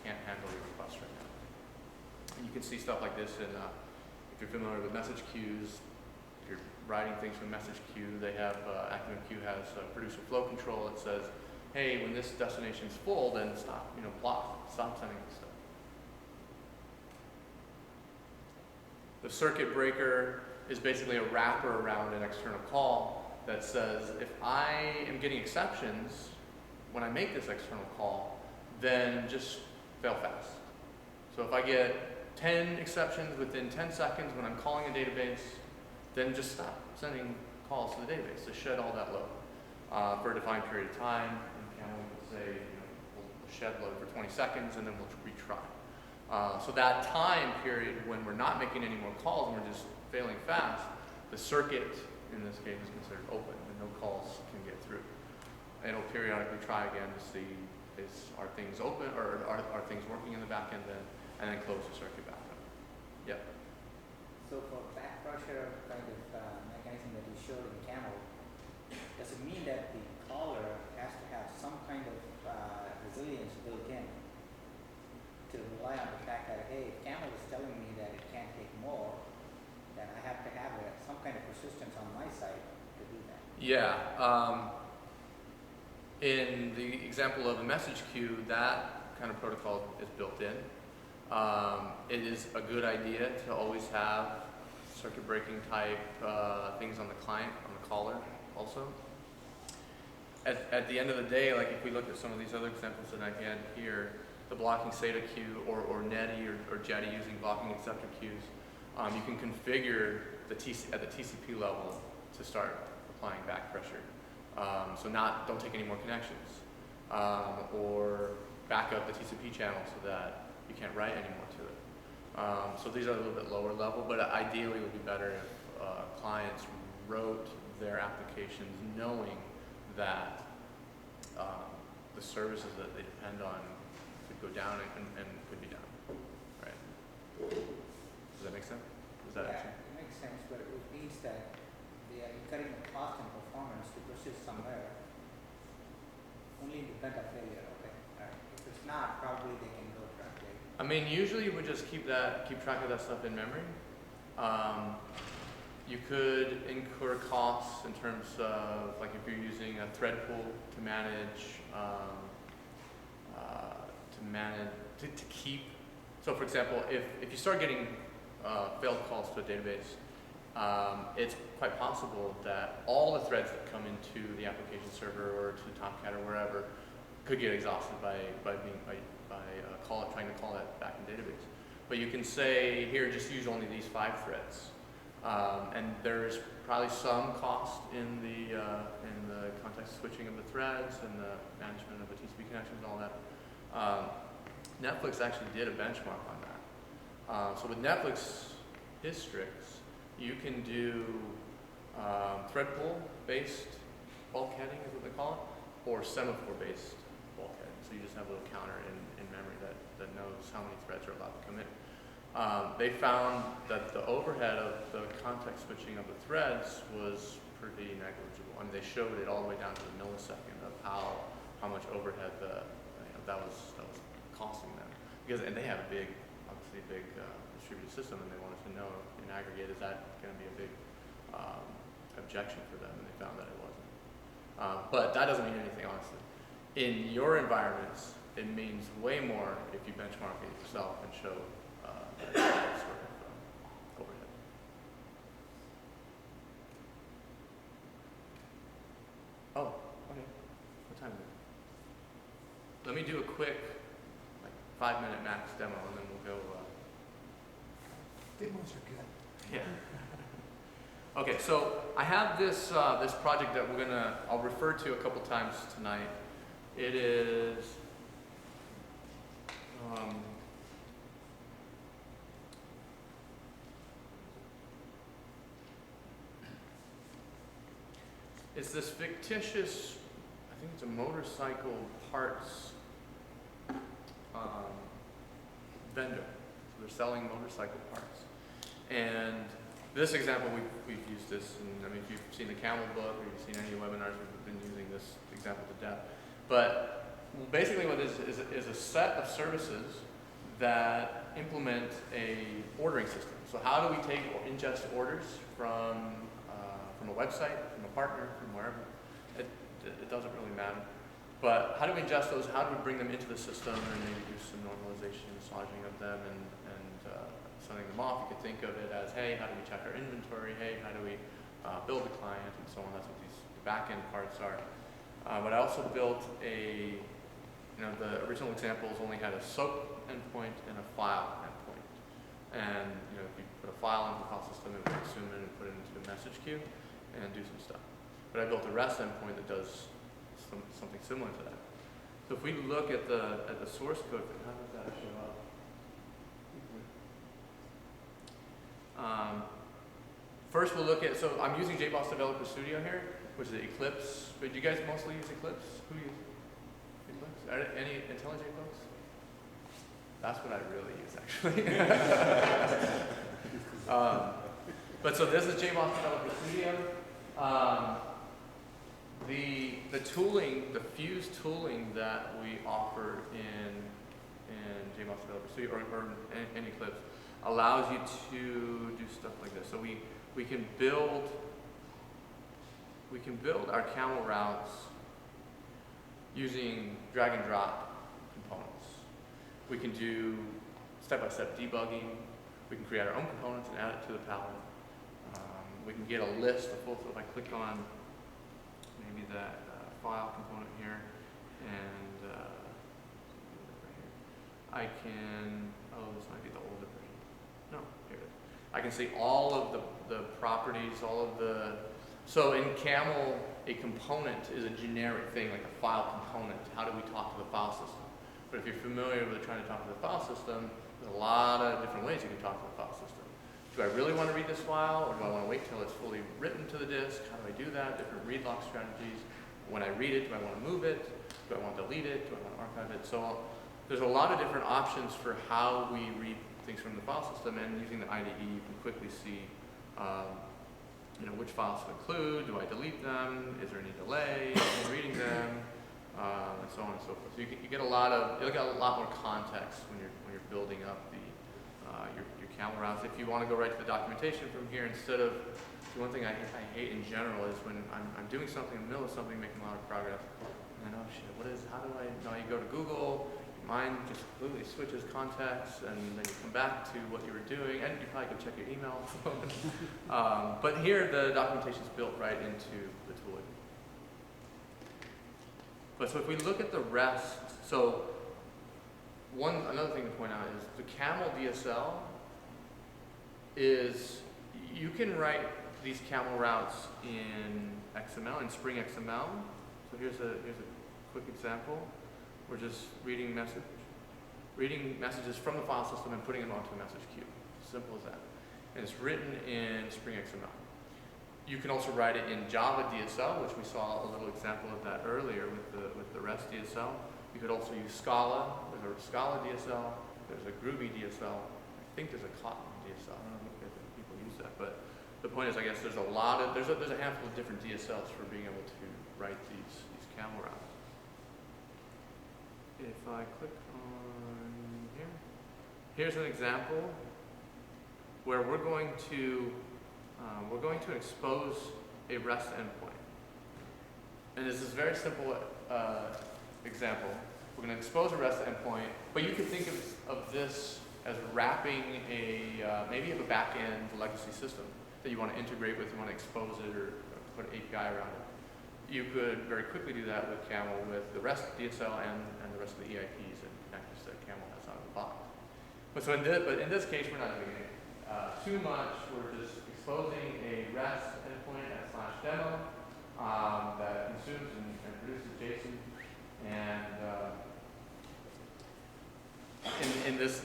can't handle your request right now. And you can see stuff like this in, if you're familiar with message queues, if you're writing things from message queue, they have, ActiveMQ has producer flow control. It says, hey, when this destination's full, then stop, block, stop sending this stuff. The circuit breaker is basically a wrapper around an external call that says, if I am getting exceptions when I make this external call, then just fail fast. So if I get 10 exceptions within 10 seconds when I'm calling a database, then just stop sending calls to the database to shed all that load for a defined period of time. And Camel will say, we'll shed load for 20 seconds and then we'll retry. So that time period when we're not making any more calls and we're just failing fast, the circuit in this case is considered open and no calls can get through. It'll periodically try again to see are things open or are things working in the back end then, and then close the circuit back up. Yep. So for back pressure kind of mechanism that you showed in Camel, does it mean that the caller has to have some kind of resilience built in to rely on the fact that, hey, if Camel is telling me that it can't take more, then I have to have some kind of persistence on my side to do that? Yeah. In the example of a message queue, that kind of protocol is built in. It is a good idea to always have circuit breaking type things on the client, on the caller also. At the end of the day, like if we look at some of these other examples that I had here, the blocking SATA queue or Netty or Jetty using blocking acceptor queues, you can configure at the TCP level to start applying back pressure. So don't take any more connections, or back up the TCP channel so that you can't write anymore to it. So these are a little bit lower level, but ideally it would be better if clients wrote their applications knowing that the services that they depend on could go down and could be down, right? Does that make sense? It makes sense, but it means that they are incurring the cost and performance to persist somewhere only in the event of failure, okay? All right. If it's not, probably they can go directly. I mean, usually you would just keep track of that stuff in memory. You could incur costs in terms of, like if you're using a thread pool to manage, to keep. So for example, if you start getting failed calls to a database, it's quite possible that all the threads that come into the application server or to Tomcat or wherever could get exhausted by trying to call that back in database. But you can say, here, just use only these 5 threads. And there's probably some cost in the context switching of the threads and the management of the TCP connections and all that. Netflix actually did a benchmark on that. So with Netflix Hystrix, you can do thread pool based bulkheading is what they call it, or semaphore based bulkheading. So you just have a little counter in memory that knows how many threads are allowed to come in. They found that the overhead of the context switching of the threads was pretty negligible. I mean, they showed it all the way down to the millisecond of how much overhead that was costing them. And they have obviously a big distributed system, and they wanted to know in aggregate, is that going to be a big objection for them? And they found that it wasn't. But that doesn't mean anything, honestly. In your environments, it means way more if you benchmark it yourself and show that sort of overhead. Oh, okay. What time is it? Let me do a quick, 5-minute max demo, and then we'll go. Demos are good. Yeah. Okay, so I have this this project that I'll refer to a couple times tonight. It is it's this fictitious, I think it's a motorcycle parts vendor. So they're selling motorcycle parts. And this example, we've used this, and I mean, if you've seen the Camel book or you've seen any webinars, we've been using this example to death. But basically what it is a set of services that implement a ordering system. So how do we take or ingest orders from a website, from a partner, from wherever? It doesn't really matter. But how do we ingest those? How do we bring them into the system and maybe do some normalization, massaging of them, and sending them off? You could think of it as, hey, how do we check our inventory? Hey, how do we build a client, and so on. That's what these back-end parts are. But I also built the original examples only had a SOAP endpoint and a file endpoint. And if you put a file into the file system, it would consume it and put it into a message queue and do some stuff. But I built a REST endpoint that does something similar to that. So if we look at the source code, how does that show up? First, we'll look at, so I'm using JBoss Developer Studio here, which is Eclipse. But do you guys mostly use Eclipse? Who uses Eclipse? Any IntelliJ folks? That's what I really use, actually. But so this is JBoss Developer Studio. The tooling, the Fuse tooling that we offer in JBoss Developer Studio or in Eclipse allows you to do stuff like this. So we can build our camel routes using drag and drop components. We can do step-by-step debugging. We can create our own components and add it to the palette. We can get a list of full. So if I click on maybe that file component here, and I can, this might be the older version. No, here it is. I can see all of the properties, so in Camel, a component is a generic thing, like a file component. How do we talk to the file system? But if you're familiar with trying to talk to the file system, there's a lot of different ways you can talk to the file system. Do I really want to read this file, or do I want to wait till it's fully written to the disk? How do I do that? Different read lock strategies. When I read it, do I want to move it? Do I want to delete it? Do I want to archive it? So there's a lot of different options for how we read things from the file system, and using the IDE, you can quickly see which files to include. Do I delete them? Is there any delay in reading them? And so on and so forth. So you get a lot more context when you're building up your camel routes. If you want to go right to the documentation from here, instead of one thing I hate in general is when I'm doing something in the middle of something, making a lot of progress, and then how do I? Now you go to Google. Mine just completely switches context, and then you come back to what you were doing, and you probably could check your email. But here, the documentation is built right into the tooling. But so if we look at the rest, so another thing to point out is the Camel DSL is, you can write these camel routes in XML, in Spring XML. So here's a quick example. We're just reading messages from the file system and putting them onto a message queue. Simple as that. And it's written in Spring XML. You can also write it in Java DSL, which we saw a little example of that earlier with the REST DSL. You could also use Scala. There's a Scala DSL. There's a Groovy DSL. I think there's a Kotlin DSL. I don't know if people use that, but the point is, I guess there's a handful of different DSLs for being able to write these camel routes. If I click on here, here's an example where we're going to expose a REST endpoint. And this is a very simple example. We're going to expose a REST endpoint, but you could think of this as wrapping maybe you have a back-end legacy system that you want to integrate with, you want to expose it or put an API around it. You could very quickly do that with Camel with the REST DSL and the rest of the EIPs and connectors that Camel has out of the box. But in this case, we're not doing it too much. We're just exposing a REST endpoint at /demo that consumes and produces JSON. And in this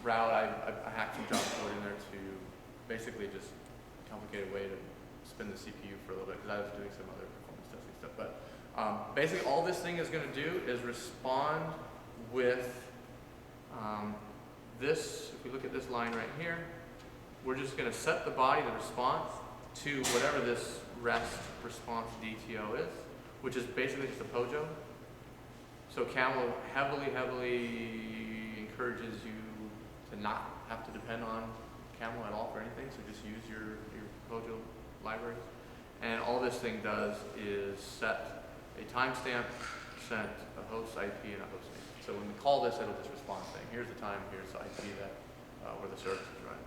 route, I hacked some Java code in there to basically just complicated way to spin the CPU for a little bit because I was doing some other performance testing stuff. But basically, all this thing is going to do is respond with this. If we look at this line right here, we're just going to set the body, the response, to whatever this REST response DTO is, which is basically just a POJO. So Camel heavily encourages you to not have to depend on Camel at all for anything, so just use your POJO libraries. And all this thing does is set a timestamp sent a host IP and a host name. So when we call this, it'll just respond saying, here's the time, here's the IP that where the service is running.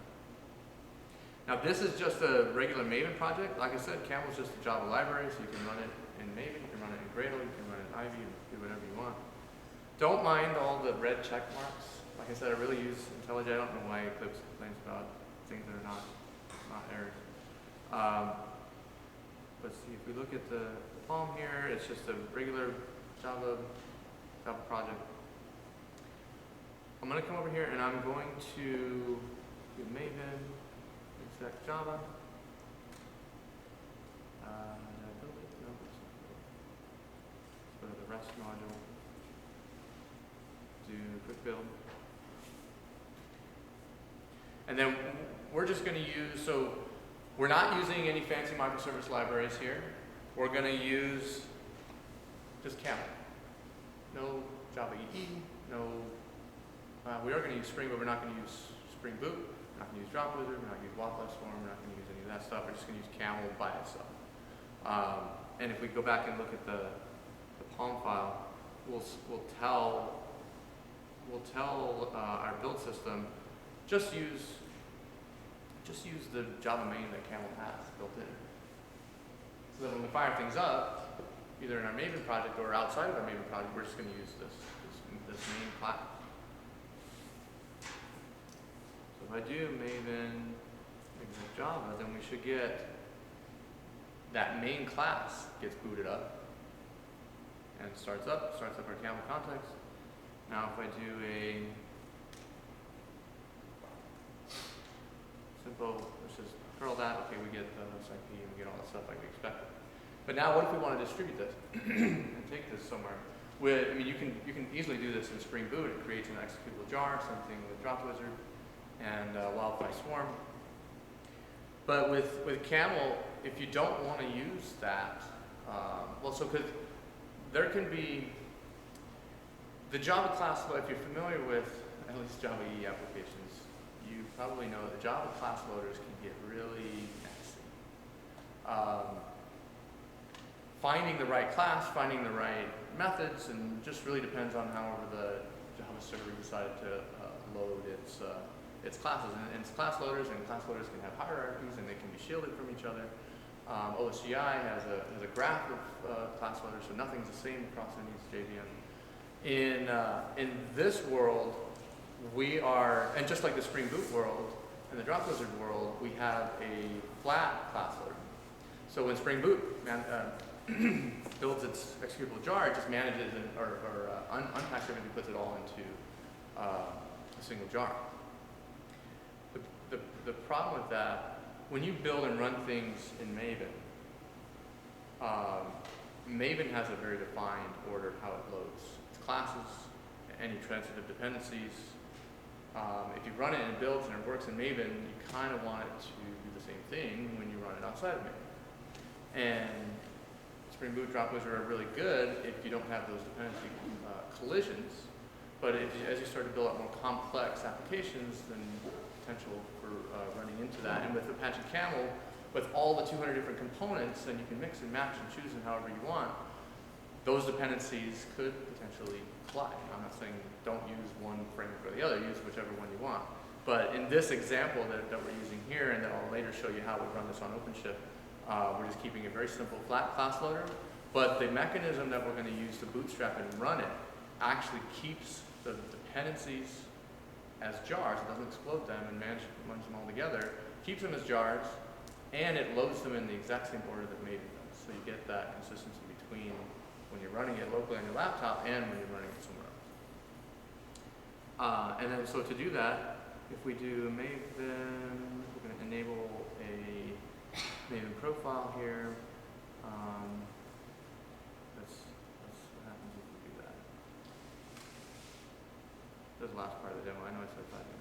Now this is just a regular Maven project. Like I said, Camel is just a Java library, so you can run it in Maven, you can run it in Gradle, you can run it in Ivy, and do whatever you want. Don't mind all the red check marks. Like I said, I really use IntelliJ. I don't know why Eclipse complains about things that are not errors. Let's see, if we look at the Palm here, it's just a regular Java project. I'm going to come over here and I'm going to do Maven, exec Java. Did I build it? No, it's not built. Let's go to the REST module. Do quick build. And then we're just going to use, so we're not using any fancy microservice libraries here. We're going to use just Camel. No Java EE, no, we are going to use Spring, but we're not going to use Spring Boot. We're not going to use Drop Wizard, we're not going to use Wildlife Swarm, we're not going to use any of that stuff. We're just going to use Camel by itself. And if we go back and look at the Palm file, we'll tell our build system, just use the Java main that Camel has built in. So that when we fire things up, either in our Maven project or outside of our Maven project, we're just going to use this main class. So if I do Maven exec Java, then we should get that main class gets booted up and starts up our Camel context. Now if I do a simple, let's just curl that, okay, we get the host IP and we get all that stuff like we expected. But now what if we want to distribute this and take this somewhere? I mean, you can easily do this in Spring Boot. It creates an executable jar, something with Drop Wizard and Wildlife Swarm. But with Camel, if you don't want to use that, because there can be the Java class, if you're familiar with at least Java EE applications, you probably know that Java class loaders can get really messy. Finding the right class, finding the right methods, and just really depends on however the Java server decided to load its classes. And its class loaders can have hierarchies and they can be shielded from each other. OSGI has a graph of class loaders, so nothing's the same across any JVM. In this world, we are, and just like the Spring Boot world and the Drop Wizard world, we have a flat class loader. So when Spring Boot builds its executable jar, it just manages or unpacks everything, puts it all into a single jar. The problem with that, when you build and run things in Maven, Maven has a very defined order of how it loads its classes, any transitive dependencies. If you run it and it builds and it works in Maven, you kind of want it to do the same thing when you run it outside of Maven. And Spring Boot, Drop Wizard are really good if you don't have those dependency collisions. But as you start to build out more complex applications, then potential for running into that. And with Apache Camel, with all the 200 different components, and you can mix and match and choose them however you want, those dependencies could potentially collide. I'm not saying don't use one framework or the other, use whichever one you want. But in this example that we're using here, and then I'll later show you how we run this on OpenShift, we're just keeping a very simple flat class loader. But the mechanism that we're going to use to bootstrap and run it actually keeps the dependencies as jars. It doesn't explode them and manage them all together. Keeps them as jars, and it loads them in the exact same order that Maven does. So you get that consistency between when you're running it locally on your laptop and when you're running it somewhere else. And then so to do that, if we do Maven, we're going to enable a Maven profile here. That's what happens if we do that. That's the last part of the demo. I know I said 5 minutes.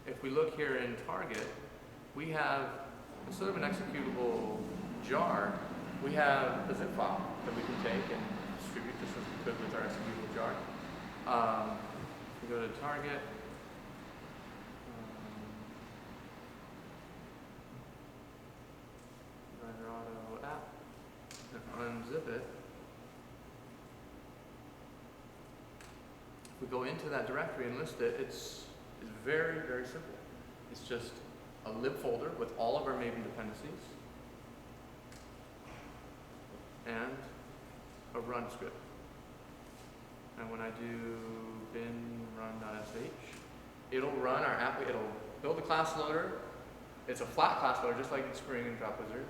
If we look here in target, we have, instead of an executable jar, we have a zip file that we can take and distribute just as we could with our executable jar. We go to target. Sendero app, and unzip it. If we go into that directory and list it, it's very, very simple. It's just a lib folder with all of our Maven dependencies and a run script. And when I do bin run.sh, it'll run our app, it'll build a class loader. It's a flat class loader, just like in Spring and Drop Wizard,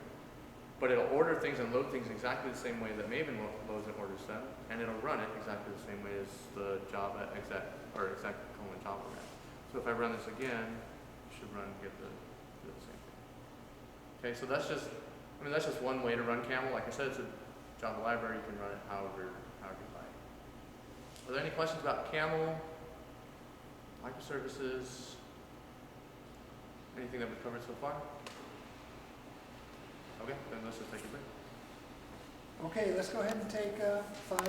but it'll order things and load things exactly the same way that Maven loads and orders them, and it'll run it exactly the same way as the Java exec colon Java ran. So if I run this again, it should get the same thing. Okay, so that's just one way to run Camel. Like I said, it's a Java library. You can run it however you like. Are there any questions about Camel, microservices, anything that we've covered so far? Okay, then let's just take a break. Okay, let's go ahead and take a 5